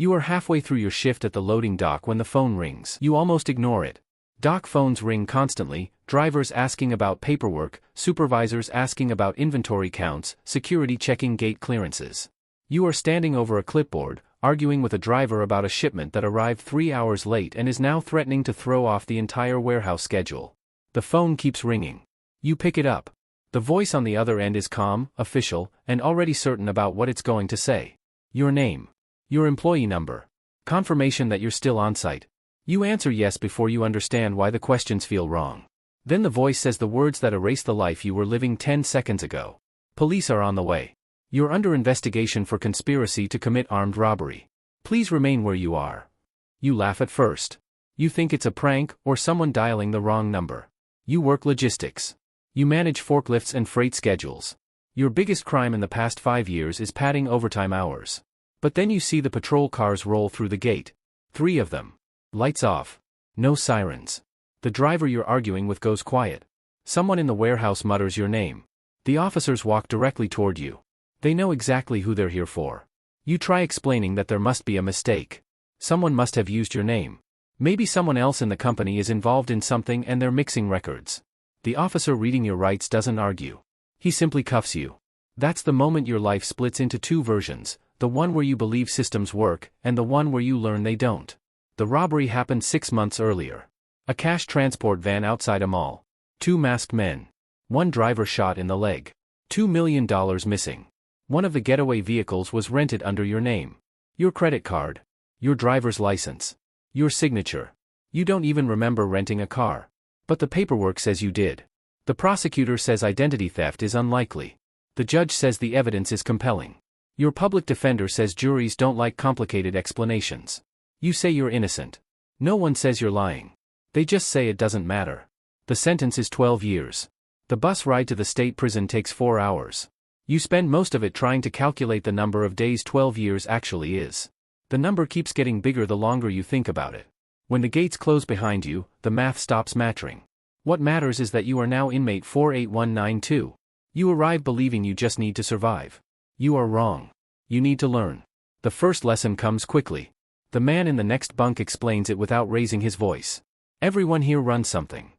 You are halfway through your shift at the loading dock when the phone rings. You almost ignore it. Dock phones ring constantly, drivers asking about paperwork, supervisors asking about inventory counts, security checking gate clearances. You are standing over a clipboard, arguing with a driver about a shipment that arrived 3 hours late and is now threatening to throw off the entire warehouse schedule. The phone keeps ringing. You pick it up. The voice on the other end is calm, official, and already certain about what it's going to say. Your name. Your employee number. Confirmation that you're still on site. You answer yes before you understand why the questions feel wrong. Then the voice says the words that erase the life you were living 10 seconds ago. Police are on the way. You're under investigation for conspiracy to commit armed robbery. Please remain where you are. You laugh at first. You think it's a prank or someone dialing the wrong number. You work logistics. You manage forklifts and freight schedules. Your biggest crime in the past 5 years is padding overtime hours. But then you see the patrol cars roll through the gate. 3 of them. Lights off. No sirens. The driver you're arguing with goes quiet. Someone in the warehouse mutters your name. The officers walk directly toward you. They know exactly who they're here for. You try explaining that there must be a mistake. Someone must have used your name. Maybe someone else in the company is involved in something and they're mixing records. The officer reading your rights doesn't argue. He simply cuffs you. That's the moment your life splits into 2 versions, the one where you believe systems work, and the one where you learn they don't. The robbery happened 6 months earlier. A cash transport van outside a mall. 2 masked men. 1 driver shot in the leg. $2 million missing. One of the getaway vehicles was rented under your name. Your credit card. Your driver's license. Your signature. You don't even remember renting a car. But the paperwork says you did. The prosecutor says identity theft is unlikely. The judge says the evidence is compelling. Your public defender says juries don't like complicated explanations. You say you're innocent. No one says you're lying. They just say it doesn't matter. The sentence is 12 years. The bus ride to the state prison takes 4 hours. You spend most of it trying to calculate the number of days 12 years actually is. The number keeps getting bigger the longer you think about it. When the gates close behind you, the math stops mattering. What matters is that you are now inmate 48192. You arrive believing you just need to survive. You are wrong. You need to learn. The first lesson comes quickly. The man in the next bunk explains it without raising his voice. Everyone here runs something.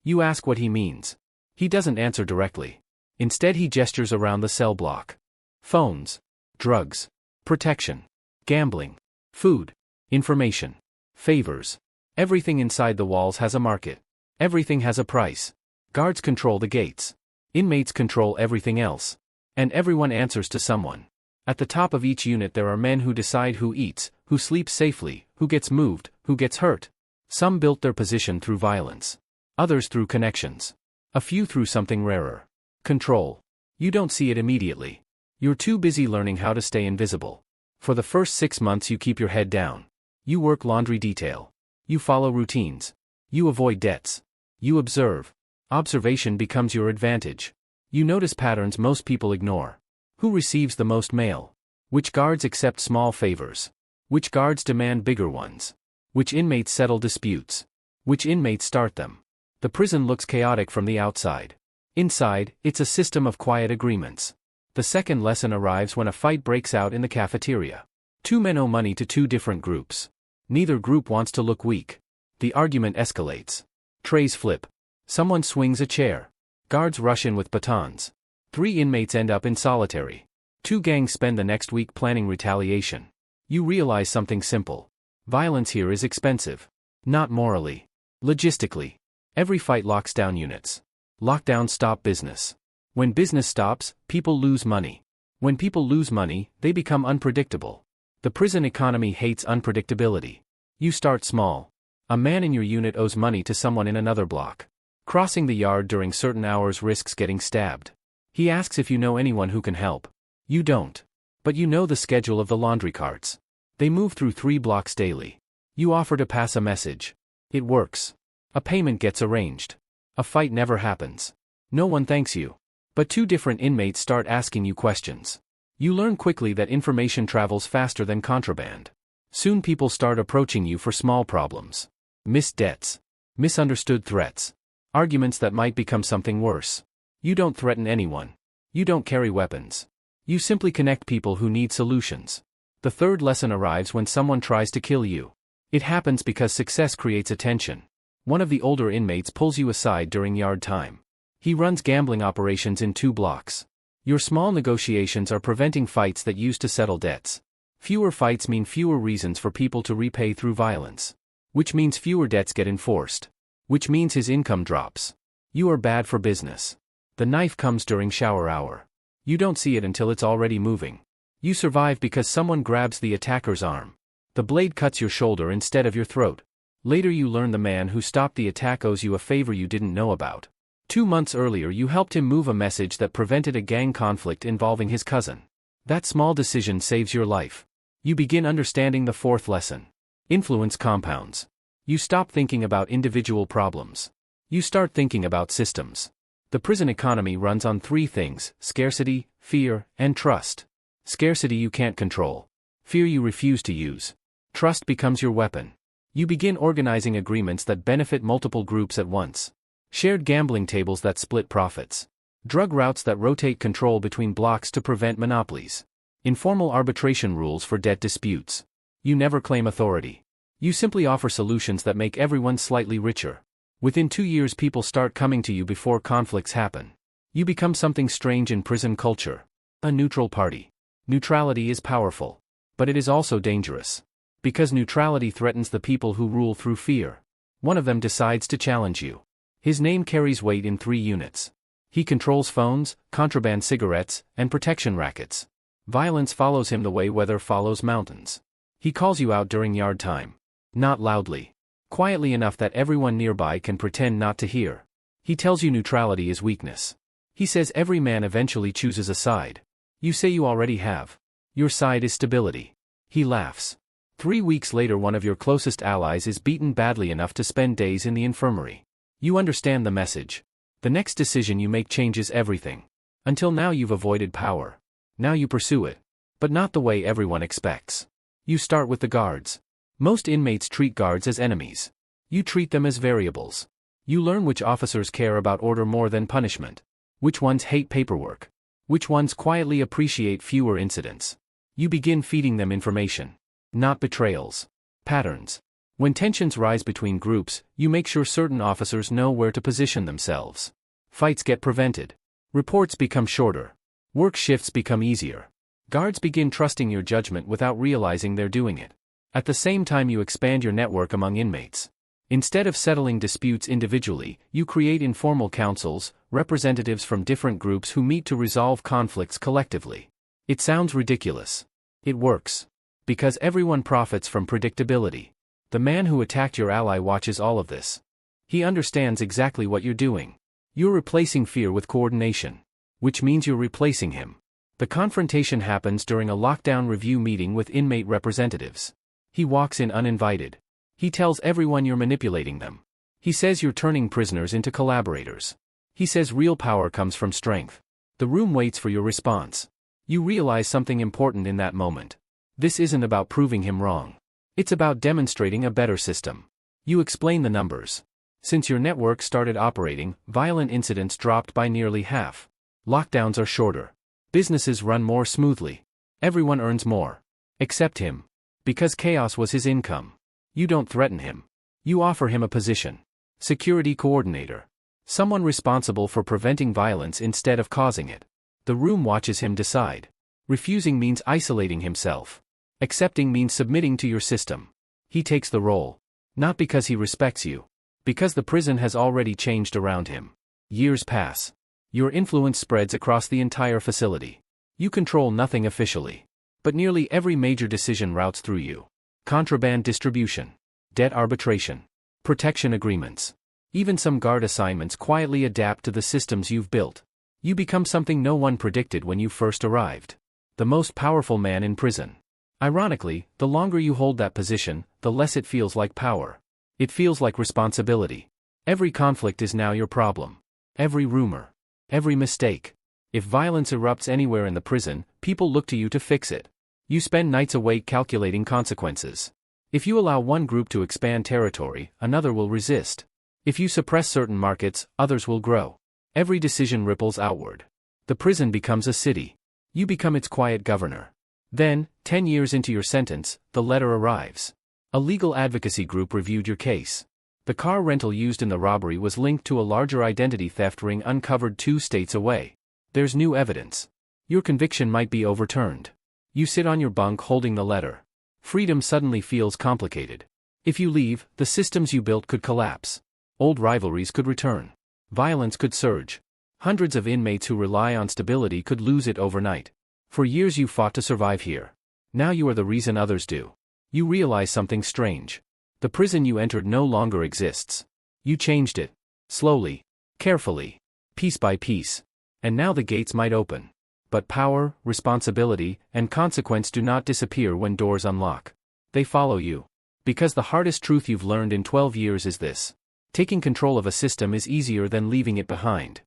You ask what he means. He doesn't answer directly. Instead he gestures around the cell block. Phones. Drugs. Protection. Gambling. Food. Information. Favors. Everything inside the walls has a market. Everything has a price. Guards control the gates. Inmates control everything else. And everyone answers to someone. At the top of each unit there are men who decide who eats, who sleeps safely, who gets moved, who gets hurt. Some built their position through violence. Others through connections. A few through something rarer. Control. You don't see it immediately. You're too busy learning how to stay invisible. For the first 6 months you keep your head down. You work laundry detail. You follow routines. You avoid debts. You observe. Observation becomes your advantage. You notice patterns most people ignore. Who receives the most mail? Which guards accept small favors? Which guards demand bigger ones? Which inmates settle disputes? Which inmates start them? The prison looks chaotic from the outside. Inside, it's a system of quiet agreements. The second lesson arrives when a fight breaks out in the cafeteria. 2 men owe money to 2 different groups. Neither group wants to look weak. The argument escalates. Trays flip. Someone swings a chair. Guards rush in with batons. 3 inmates end up in solitary. 2 gangs spend the next week planning retaliation. You realize something simple. Violence here is expensive. Not morally. Logistically. Every fight locks down units. Lockdowns stop business. When business stops, people lose money. When people lose money, they become unpredictable. The prison economy hates unpredictability. You start small. A man in your unit owes money to someone in another block. Crossing the yard during certain hours risks getting stabbed. He asks if you know anyone who can help. You don't. But you know the schedule of the laundry carts. They move through 3 blocks daily. You offer to pass a message. It works. A payment gets arranged. A fight never happens. No one thanks you. But 2 different inmates start asking you questions. You learn quickly that information travels faster than contraband. Soon people start approaching you for small problems. Missed debts. Misunderstood threats. Arguments that might become something worse. You don't threaten anyone. You don't carry weapons. You simply connect people who need solutions. The third lesson arrives when someone tries to kill you. It happens because success creates attention. One of the older inmates pulls you aside during yard time. He runs gambling operations in 2 blocks. Your small negotiations are preventing fights that used to settle debts. Fewer fights mean fewer reasons for people to repay through violence. Which means fewer debts get enforced. Which means his income drops. You are bad for business. The knife comes during shower hour. You don't see it until it's already moving. You survive because someone grabs the attacker's arm. The blade cuts your shoulder instead of your throat. Later you learn the man who stopped the attack owes you a favor you didn't know about. 2 months earlier you helped him move a message that prevented a gang conflict involving his cousin. That small decision saves your life. You begin understanding the fourth lesson. Influence compounds. You stop thinking about individual problems. You start thinking about systems. The prison economy runs on 3 things: scarcity, fear, and trust. Scarcity you can't control. Fear you refuse to use. Trust becomes your weapon. You begin organizing agreements that benefit multiple groups at once. Shared gambling tables that split profits. Drug routes that rotate control between blocks to prevent monopolies. Informal arbitration rules for debt disputes. You never claim authority. You simply offer solutions that make everyone slightly richer. Within 2 years people start coming to you before conflicts happen. You become something strange in prison culture. A neutral party. Neutrality is powerful. But it is also dangerous. Because neutrality threatens the people who rule through fear. One of them decides to challenge you. His name carries weight in 3 units. He controls phones, contraband cigarettes, and protection rackets. Violence follows him the way weather follows mountains. He calls you out during yard time. Not loudly. Quietly enough that everyone nearby can pretend not to hear. He tells you neutrality is weakness. He says every man eventually chooses a side. You say you already have. Your side is stability. He laughs. 3 weeks later one of your closest allies is beaten badly enough to spend days in the infirmary. You understand the message. The next decision you make changes everything. Until now you've avoided power. Now you pursue it. But not the way everyone expects. You start with the guards. Most inmates treat guards as enemies. You treat them as variables. You learn which officers care about order more than punishment. Which ones hate paperwork. Which ones quietly appreciate fewer incidents. You begin feeding them information. Not betrayals. Patterns. When tensions rise between groups, you make sure certain officers know where to position themselves. Fights get prevented. Reports become shorter. Work shifts become easier. Guards begin trusting your judgment without realizing they're doing it. At the same time you expand your network among inmates. Instead of settling disputes individually, you create informal councils, representatives from different groups who meet to resolve conflicts collectively. It sounds ridiculous. It works. Because everyone profits from predictability. The man who attacked your ally watches all of this. He understands exactly what you're doing. You're replacing fear with coordination. Which means you're replacing him. The confrontation happens during a lockdown review meeting with inmate representatives. He walks in uninvited. He tells everyone you're manipulating them. He says you're turning prisoners into collaborators. He says real power comes from strength. The room waits for your response. You realize something important in that moment. This isn't about proving him wrong. It's about demonstrating a better system. You explain the numbers. Since your network started operating, violent incidents dropped by nearly half. Lockdowns are shorter. Businesses run more smoothly. Everyone earns more. Except him. Because chaos was his income. You don't threaten him. You offer him a position. Security coordinator. Someone responsible for preventing violence instead of causing it. The room watches him decide. Refusing means isolating himself. Accepting means submitting to your system. He takes the role. Not because he respects you. Because the prison has already changed around him. Years pass. Your influence spreads across the entire facility. You control nothing officially. But nearly every major decision routes through you. Contraband distribution. Debt arbitration. Protection agreements. Even some guard assignments quietly adapt to the systems you've built. You become something no one predicted when you first arrived. The most powerful man in prison. Ironically, the longer you hold that position, the less it feels like power. It feels like responsibility. Every conflict is now your problem. Every rumor. Every mistake. If violence erupts anywhere in the prison, people look to you to fix it. You spend nights awake calculating consequences. If you allow one group to expand territory, another will resist. If you suppress certain markets, others will grow. Every decision ripples outward. The prison becomes a city. You become its quiet governor. Then, 10 years into your sentence, the letter arrives. A legal advocacy group reviewed your case. The car rental used in the robbery was linked to a larger identity theft ring uncovered 2 states away. There's new evidence. Your conviction might be overturned. You sit on your bunk holding the letter. Freedom suddenly feels complicated. If you leave, the systems you built could collapse. Old rivalries could return. Violence could surge. Hundreds of inmates who rely on stability could lose it overnight. For years you fought to survive here. Now you are the reason others do. You realize something strange. The prison you entered no longer exists. You changed it. Slowly. Carefully. Piece by piece. And now the gates might open. But power, responsibility, and consequence do not disappear when doors unlock. They follow you. Because the hardest truth you've learned in 12 years is this. Taking control of a system is easier than leaving it behind.